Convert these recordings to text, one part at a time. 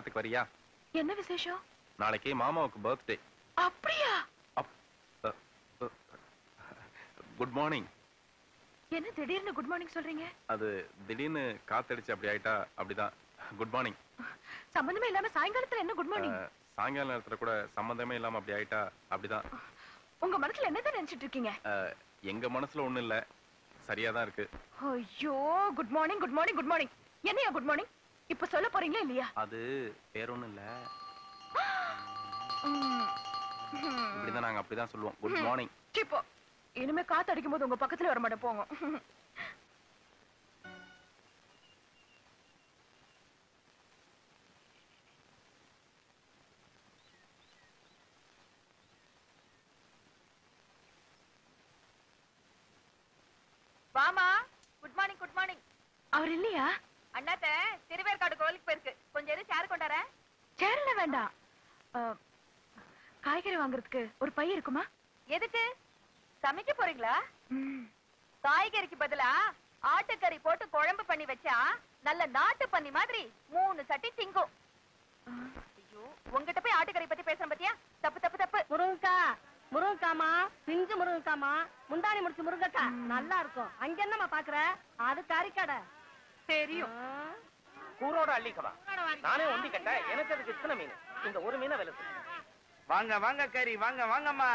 அதுக்கு வரியா? என்ன விசேஷம்? நாளைக்கு மாமாவுக்கு பர்த்டே. அப்படியா? Good morning. என்ன திடீர்னு குட் மார்னிங் சொல்றீங்க? அது திடீர்னு காத்தடிச்சு அப்படி ஆயிட்டா அப்படிதான் குட் மார்னிங். சம்பந்தமே இல்லாம சாயங்காலத்துல என்ன குட் மார்னிங்? சாயங்கால நேரத்துல கூட சம்பந்தமே இல்லாம அப்படி ஆயிட்டா அப்படிதான். உங்க மனசுல என்னதான் நினைச்சிட்டு இருக்கீங்க? எங்க மனசுல ஒண்ணு இல்ல, சரியாதான் இருக்கு. ஐயோ, good morning good morning good morning. என்னையா குட் மார்னிங்? இப்ப சொல்ல போறீங்களா இல்லையா? அது வேற ஒண்ணும் இல்ல, இப்படிதான் நாங்க அப்படிதான் சொல்லுவோம், குட் மார்னிங். இப்போ இனிமே காத்து அடிக்கும் போது உங்க பக்கத்துல வர மாட்டேன், போங்க. வாமா, குட் மார்னிங் குட் மார்னிங். அவர் இல்லையா? அண்ணாத்த திருவேற்காடு கோயிலுக்கு போயிருக்கு. கொஞ்சம் எது சேர் கொண்டார? சேர்ல வேண்டாம், காய்கறி வாங்குறதுக்கு ஒரு பை இருக்குமா? எதுக்கு? சமைக்க போறீங்களா? காய்கறிக்கு பதிலா ஆட்டுக்கறி போட்டு குழம்பு பண்ணி வச்சா நல்ல நாட்டு பண்ணி மாதிரி 3 சட்டி திங்கும். ஐயோ, உங்ககிட்ட போய் ஆட்டுக்கறி பத்தி பேசுறேன் பத்தியா? தப்பு தப்பு தப்பு. முருங்கக்காமா, பிஞ்சு முருங்கக்காமா, முந்தானி முடிச்சு முருங்கக்கா நல்லா இருக்கும். அங்க என்னமா பாக்குற? அது கறிக்கடை. தெரியும். கூரோட அள்ளிக்கவா, நானே ஒண்டி கட்ட. எனக்கு அதுக்கு இத்தனை மீன், இந்த ஒரு மீனை விலை. வாங்க வாங்க கறி, வாங்க வாங்கம்மா.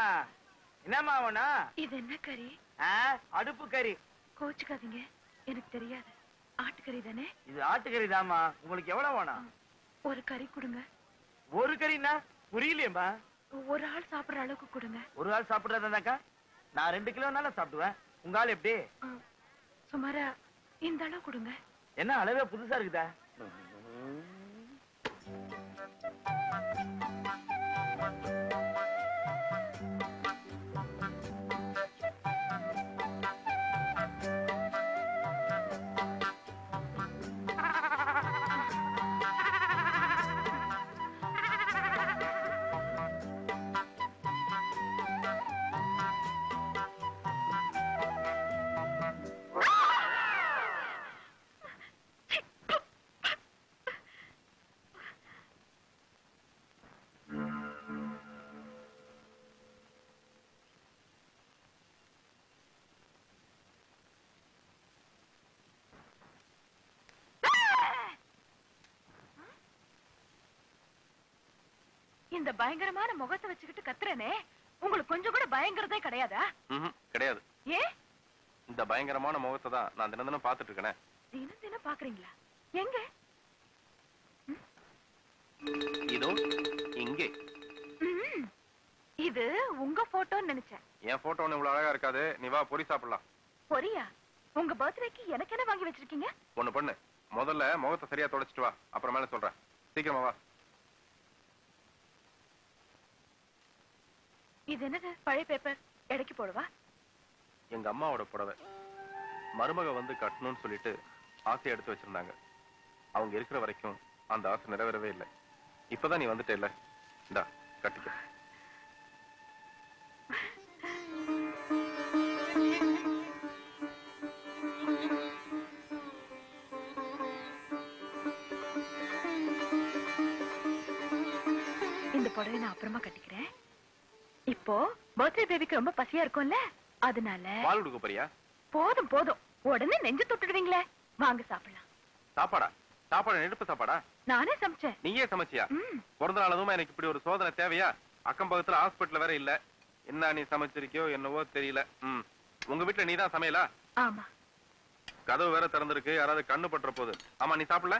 என்னம்மா வேணா? இது என்ன கறி? அடுப்பு கறி. கோச்சுக்காதீங்க, எனக்கு தெரியாது. ஆட்டுக்கறி தானே? இது ஆட்டுக்கறி தாமா. உங்களுக்கு எவ்வளவு வேணும்? ஒரு கறி கொடுங்க. ஒரு கறினா புரியலையேம்மா. ஒரு ஆள் சாப்பிடுற அளவுக்கு கொடுங்க. ஒரு ஆள் சாப்பிடுறதாக்கா நான் 2 கிலோனால சாப்பிடுவேன். உங்க ஆள் எப்படி? சுமாரா இந்த அளவு கொடுங்க. என்ன அளவே புதுசா இருக்குதா? இந்த பயங்கரமான முகத்தை வச்சுக்கிட்டு கத்துறனே, உங்களுக்கு கொஞ்சம் கூட பயங்கரதே கிடையாதா? கிடையாது. ஏ, இந்த பயங்கரமான முகத்தை தான் நான் தினம் தினம் பாத்துட்டு இருக்கேன். தினம் தினம் பாக்குறீங்களா? எங்க? இதோ இங்கே. இது உங்க போட்டோன்னு நினைச்சேன். என் போட்டோ ஒண்ணு இவ்வளவு அழகா இருக்காது. நீ வா, பொரி சாப்பிடலாம். பொரியா? உங்க பர்த்டேக்கு எனக்கு என்ன வாங்கி வச்சிருக்கீங்க? ஒண்ணு பண்ணு, முதல்ல முகத்தை சரியா தொடச்சிட்டு வா, அப்புறமேல சொல்றேன். சீக்கிரமா வா. இது என்னது? பழைய பேப்பர். எடைக்கு போடுவா? எங்க அம்மாவோட புடவை மருமக வந்து கட்டணும்னு சொல்லிட்டு ஆசையை எடுத்து வச்சிருந்தாங்க. அவங்க இருக்கிற வரைக்கும் அந்த ஆசை நிறைவேறவே இல்லை. இப்பதான் நீ வந்துட்டே இல்ல, இந்தா கட்டிக்க. இந்த புடவை நான் அப்புறமா கட்டிக்கிறேன். இப்போ பர்த்டே பேபிக்கு ரொம்ப பசியா இருக்கும்ல, அதனால பால் கொடுக்க போறியா? போதும் போதும், உடனே நெஞ்சு தொட்டுடுவீங்களே. வாங்க சாப்பிடலாம். சாப்பாடா? சாப்பாடு நெருப்பு சாப்பாடா? நானே சமைச்சேன். நீயே சமைச்சியா? பிறந்த நாள் அதுவும் எனக்கு இப்படி ஒரு சோதனை தேவையா? அக்கம் பக்கத்துல ஹாஸ்பிட்டல் வேற இல்ல. என்ன நீ சமைச்சிருக்கியோ என்னவோ தெரியல. உங்க வீட்டுல நீதான் சமையலா? ஆமா. கதவு வேற திறந்திருக்கு, யாராவது கண்ணு பற்ற போகுது. ஆமா, நீ சாப்பிடல?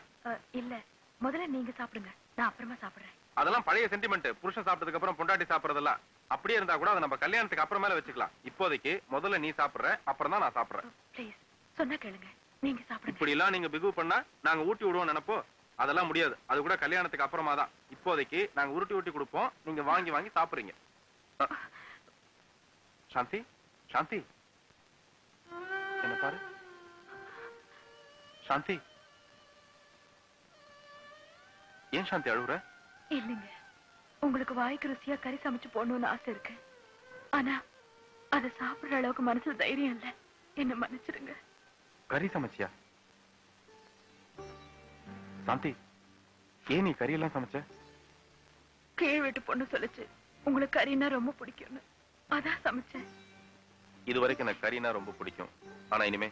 இல்ல, முதல்ல நீங்க சாப்பிடுங்க, நான் அப்புறமா சாப்பிடுறேன். அதெல்லாம் பழைய சென்டிமெண்ட். புருஷன் சாப்பிட்டதுக்கு அப்புறம் பொண்டாட்டி சாப்பிடறதெல்லாம் அப்படியே இருந்தா கூட அதை நம்ம கல்யாணத்துக்கு அப்புறமேல வச்சுக்கலாம். இப்போதைக்கு முதல்ல நீ சாப்பிடுற, அப்புறம் தான் நான் சாப்பிடுறேன். ப்ளீஸ், சொன்னா கேளுங்க, நீங்க சாப்பிடுங்க. இப்படி எல்லாம் நீங்க பிகு பண்ணா நாங்க ஊட்டி விடுவோம் நினைப்போ, அதெல்லாம் முடியாது. அது கூட கல்யாணத்துக்கு அப்புறமா தான். இப்போதைக்கு நாங்க உருட்டி ஊட்டி கொடுப்போம், நீங்க வாங்கி வாங்கி சாப்பிடுறீங்க. சாந்தி, சாந்தி, என்ன பாரு. சாந்தி, ஏன் சாந்தி அழுகுற? இல்லைங்க, உங்களுக்கு வாய்க்கு ருசியா கறி சமைச்சு போடணும்னு ஆசை இருக்கு. ஆனா அதை சாப்பிடுற அளவுக்கு மனசுல தைரியம் இல்ல. என்ன மன்னிச்சிடுங்க. கறி சமைச்சியா? சாந்தி, ஏன் நீ கறியெல்லாம் சமைச்ச? கீழ் வீட்டு பொண்ணு சொல்லுச்சு உங்களுக்கு கறினா ரொம்ப பிடிக்கும்னு, அதான் சமைச்சேன். இது வரைக்கும் எனக்கு கறினா ரொம்ப பிடிக்கும். ஆனா இனிமே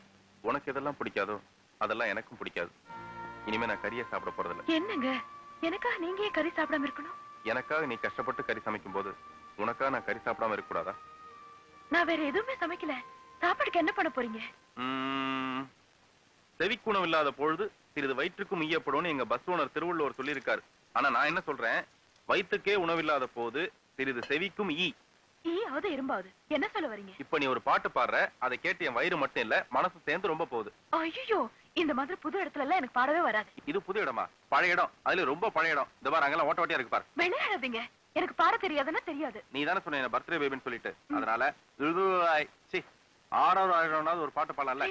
உனக்கு எதெல்லாம் பிடிக்காதோ அதெல்லாம் எனக்கும் பிடிக்காது. இனிமே நான் கறியை சாப்பிட போறதில்ல. என்னங்க, எனக்காக நீங்க ஏன் கறி சாப்பிடாம இருக்கணும்? எனக்காக நீ கஷ்டப்பட்டு கறி சமைக்கும் போது உனக்காக நான் கறி சாப்பிடாம இருக்க கூடாதா? நான் வேற எதுவுமே சமைக்கல. சாப்பாடுக்கு என்ன பண்ண போறீங்க? செவிக்குணம் இல்லாத பொழுது சிறிது வயிற்றுக்கும் ஈயப்படும்னு எங்க பஸ் ஓனர் திருவள்ளுவர் சொல்லியிருக்காரு. ஆனா நான் என்ன சொல்றேன், வயிற்றுக்கே உணவில்லாத போது சிறிது செவிக்கும் ஈயாவது இரும்பாவது என்ன சொல்ல வரீங்க? இப்ப நீ ஒரு பாட்டு பாடுற, அதை கேட்டு என் வயிறு மட்டும் இல்ல மனசு சேர்ந்து ரொம்ப போகுது. ஐயோ, இந்த மாதிரி புது இடத்துல எல்லாம் எனக்கு பாடவே வராது. இது புது இடமா? பழைய இடம், அதுல ரொம்ப பழைய இடம். இந்த பாரு அங்கெல்லாம் ஓட்ட ஓட்டியா இருக்கு பாரு. விளையாடாதீங்க, எனக்கு பாட தெரியாதுன்னா தெரியாது. நீ தானே சொன்ன பர்த்டே பேபின்னு சொல்லிட்டு, அதனால ஆறாவது ஒரு பாட்டு பாடலாம்ல.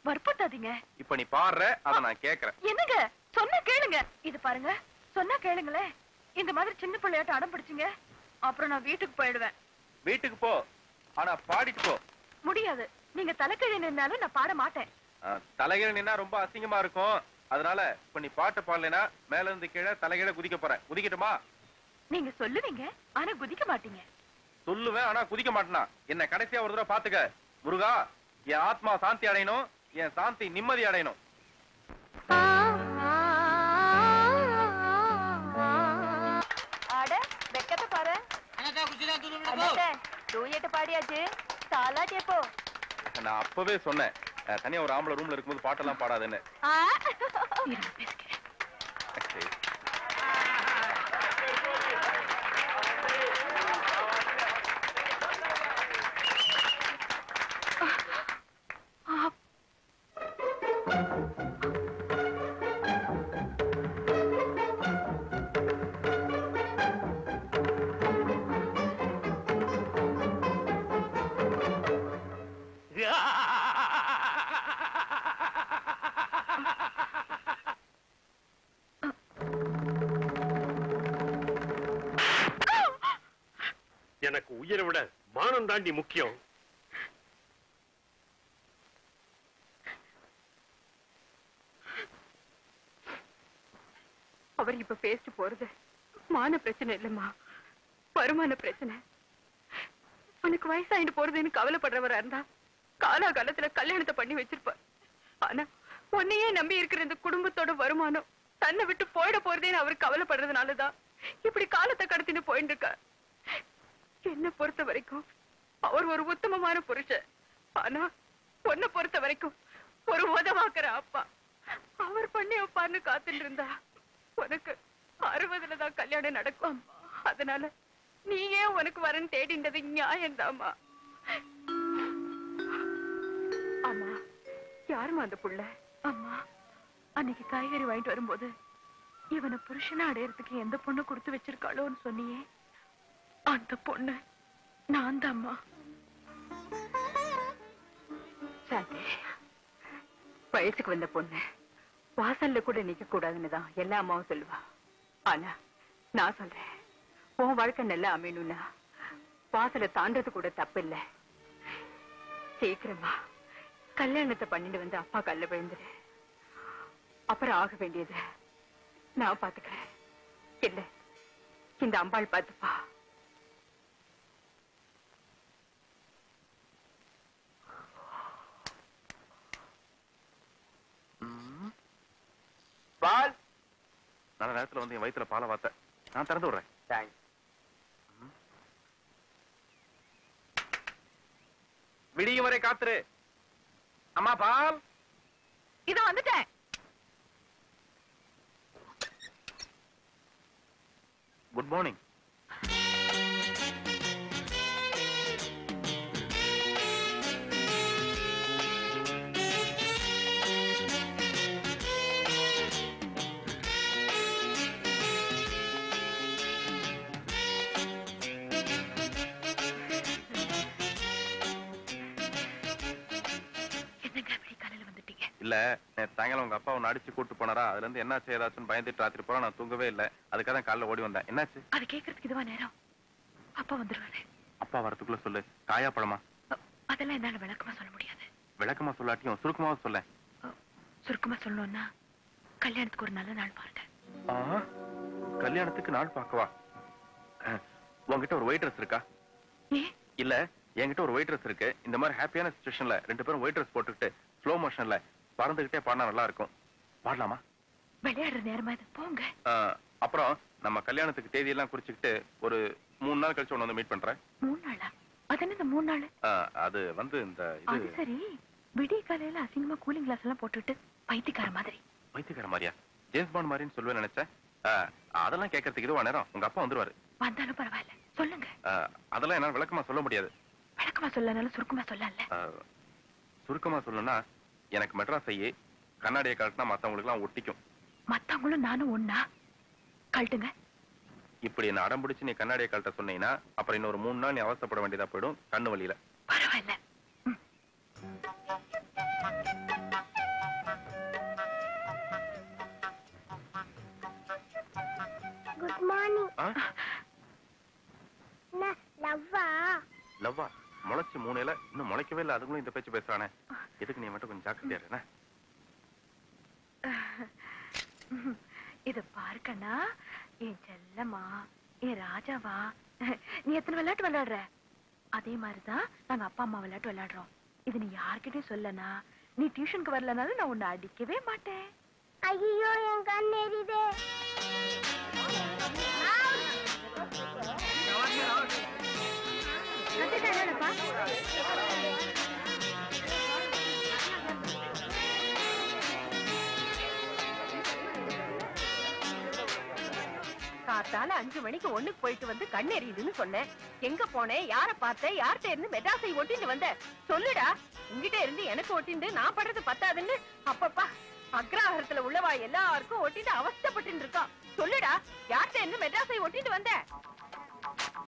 வற்புறுத்தாதீங்க. இப்ப நீ பாடுற, அத நான் கேக்குறேன். என்னங்க சொன்னா கேளுங்க. இது பாருங்க, சொன்னா கேளுங்களே. இந்த மாதிரி சின்ன பிள்ளையாட்ட அடம் பிடிச்சிங்க, அப்புறம் நான் வீட்டுக்கு போயிடுவேன். வீட்டுக்கு போ, ஆனா பாடிட்டு போ. முடியாது, நீங்க தலைக்கீழ நின்னாலும் நான் பாட மாட்டேன். தலைகீழ நின்னா ரொம்ப அசிங்கமா இருக்கும். அதனால இப்ப நீ பாட்டு பாடலைன்னா மேல இருந்து கீழே தலைகீழ குதிக்க போறேன். குதிக்கட்டுமா? நீங்க சொல்லுவீங்க, ஆனா குதிக்க மாட்டீங்க. சொல்லுவேன், ஆனா குதிக்க மாட்டேனா? என்ன கடைசியா ஒரு தடவை பாத்துக்க. முருகா, என் ஆத்மா சாந்தி அடையணும், என் சாந்தி நிம்மதி அடையணும். அட வெக்கத்தை பாரு. டூயட் பாடியாச்சு, தாலாட்டு எப்போ? நான் அப்பவே சொன்னேன், தனியா ஒரு ஆம்பளை ரூம்ல இருக்கும்போது பாட்டெல்லாம் பாடாதுன்னு. எனக்கு உயிரை விட மானம் தாண்டி முக்கியம். அவர் இப்ப பேசிட்டு போறது மான பிரச்சனை இல்லம்மா, வருமான பிரச்சனை. உனக்கு வயசாயிட்டு போறதுன்னு கவலைப்படுறவரா இருந்தா காலாகாலத்துல கல்யாணத்தை பண்ணி வச்சிருப்பார். ஆனா உன்னையே நம்பி இருக்கிற இந்த குடும்பத்தோட வருமானம் தன்னை விட்டு போயிட போறதேன்னு அவர் கவலைப்படுறதுனாலதான் இப்படி காலத்தை கடத்தின்னு போயிட்டு இருக்கார். என்ன பொறுத்த வரைக்கும் அவர் ஒரு உத்தமமான புருஷன். ஆனா பொண்ணை பொறுத்த வரைக்கும் ஒரு உதவாக்குற அப்பா. அவர் பண்ணி வைப்பார்னு காத்துட்டு இருந்தா உனக்கு 60லதான் கல்யாணம் நடக்கும். அதனால நீயே உனக்கு வரன்னு தேடின்றது நியாயம்தாமா. அம்மா, யாருமா அந்த புள்ள? அம்மா, அன்னைக்கு காய்கறி வாங்கிட்டு வரும்போது இவனை புருஷனை அடையறதுக்கு எந்த பொண்ணு கொடுத்து வச்சிருக்காளோன்னு சொன்னியே, அந்த பொண்ணு நான் தான்மா. வயசுக்கு வந்த பொண்ணு வாசல்ல கூட நிக்க கூடாதுன்னுதான் எல்லா அம்மாவும் சொல்லுவா. ஆனா நான் சொல்றேன், உன் வாழ்க்கை நல்லா அமையணும்னா வாசலை தாண்டது கூட தப்பு இல்ல. சீக்கிரமா கல்யாணத்தை பண்ணிட்டு வந்து அப்பா கல்ல விழுந்துரு. அப்புறம் ஆக வேண்டியது நான் பாத்துக்கிறேன். இல்ல இந்த அம்பாள் பாத்துப்பா. பால் நல்ல நேரத்துல வந்து என் வயிற்றுல பாலை வாத்த. நான் திறந்து விடுறேன். தேங்க்ஸ். விடியும் வரை காத்துரு. அம்மா பால். இதோ வந்துட்டேன். Good morning. இல்ல நேற்று சாயங்காலம் உங்க அப்பா உன்னை அடிச்சு கூட்டு போனாரா, அதுல இருந்து என்ன செய்யறாச்சுன்னு பயந்துட்டு ராத்திரி போற நான் தூங்கவே இல்லை. அதுக்காக தான் காலைல ஓடி வந்தேன். என்னாச்சு? அது கேட்கறதுக்கு இதுவா நேரம்? அப்பா வந்துருவாரு. அப்பா வரத்துக்குள்ள சொல்லு. காயா பழமா? அதெல்லாம் என்னால விளக்கமா சொல்ல முடியாது. விளக்கமா சொல்லாட்டியும் சுருக்கமா சொல்ல. சுருக்கமா சொல்லணும்னா கல்யாணத்துக்கு ஒரு நல்ல நாள் பாருங்க. கல்யாணத்துக்கு நாள் பார்க்கவா? உங்ககிட்ட ஒரு ஒயிட் ட்ரெஸ் இருக்கா? இல்ல, என்கிட்ட ஒரு ஒயிட் ட்ரெஸ் இருக்கு. இந்த மாதிரி ஹாப்பியான சிச்சுவேஷன்ல 2 பேரும் ஒயிட் ட்ரெஸ் போட்டுக்கிட்டு ஸ்லோ மோஷன்ல பறந்துகிட்டே பாடினா நல்லா இருக்கும். பாடலாமா? விளையாடுற நேரமா இது, போங்க. அப்புறம் நம்ம கல்யாணத்துக்கு தேதி எல்லாம் குறிச்சுக்கிட்டு ஒரு 3 நாள் கழிச்சு ஒண்ணு வந்து மீட் பண்றேன். 3 நாளா? அது என்ன 3 நாள்? அது வந்து இந்த அது சரி, விடிய காலையில அசிங்கமா கூலிங் கிளாஸ் எல்லாம் போட்டுட்டு பைத்தியக்கார மாதிரி. பைத்தியக்கார மாதிரியா? ஜேம்ஸ் பாண்ட் மாதிரின்னு சொல்லுவேன் நினைச்சேன். அதெல்லாம் கேட்கறதுக்கு இதுவா நேரம்? உங்க அப்பா வந்துருவாரு. வந்தாலும் பரவாயில்ல, சொல்லுங்க. அதெல்லாம் என்னால விளக்கமா சொல்ல முடியாது. விளக்கமா சொல்லனாலும் சுருக்கமா சொல்லல. சுருக்கமா சொல்லணும்னா, எனக்கு மெட்ராஸ் ஐயே கண்ணாடியை கழட்டினா மத்தவங்களுக்கு எல்லாம் ஒட்டிக்கும். மத்தவங்களும் நானும் ஒண்ணா? கழட்டுங்க. இப்படி என்ன அடம் பிடிச்சு நீ கண்ணாடியை கழட்ட சொன்னீங்கன்னா அப்புறம் இன்னொரு 3 நாள் நீ அவசப்பட வேண்டியதா போயிடும் கண்ணு வலியில. பரவாயில்ல. Good morning. லவ்வா? லவ்வா? முளைச்சு 3 இலை இன்னும் முளைக்கவே இல்லை, அதுக்குள்ள இந்த பேச்சு பேசுறானே. எதுக்கு நீ மட்டும் கொஞ்சம் ஜாக்கிரதையா இருக்க? இது பார்க்கண்ணா, என் செல்லம்மா, என் ராஜாவா. நீ எத்தனை விளையாட்டு விளையாடுற? அதே மாதிரிதான் நாங்க அப்பா அம்மா விளையாட்டு விளையாடுறோம். இது நீ யார்கிட்டயும் சொல்லனா, நீ டியூஷனுக்கு வரலனாலும் நான் உன்னை அடிக்கவே மாட்டேன். ஐயோ, என் கண் எரியுதே. காத்தால 5 மணிக்கு ஒண்ணுக்கு போயிட்டு வந்து கண் எரியுதுன்னு சொன்னேன். எங்க போனேன், யார பார்த்தேன், யார்கிட்ட இருந்து மெட்ராஸை ஒட்டிட்டு வந்த? சொல்லுடா. உங்ககிட்ட இருந்து எனக்கு ஒட்டிண்டு நான் படுறது பத்தாதுன்னு அப்பப்பா அக்ராஹரத்துல உள்ளவா எல்லாருக்கும் ஒட்டிட்டு அவஸ்தப்பட்டு இருக்கா. சொல்லுடா, யார்கிட்ட இருந்து மெட்ராஸை ஒட்டிட்டு வந்த?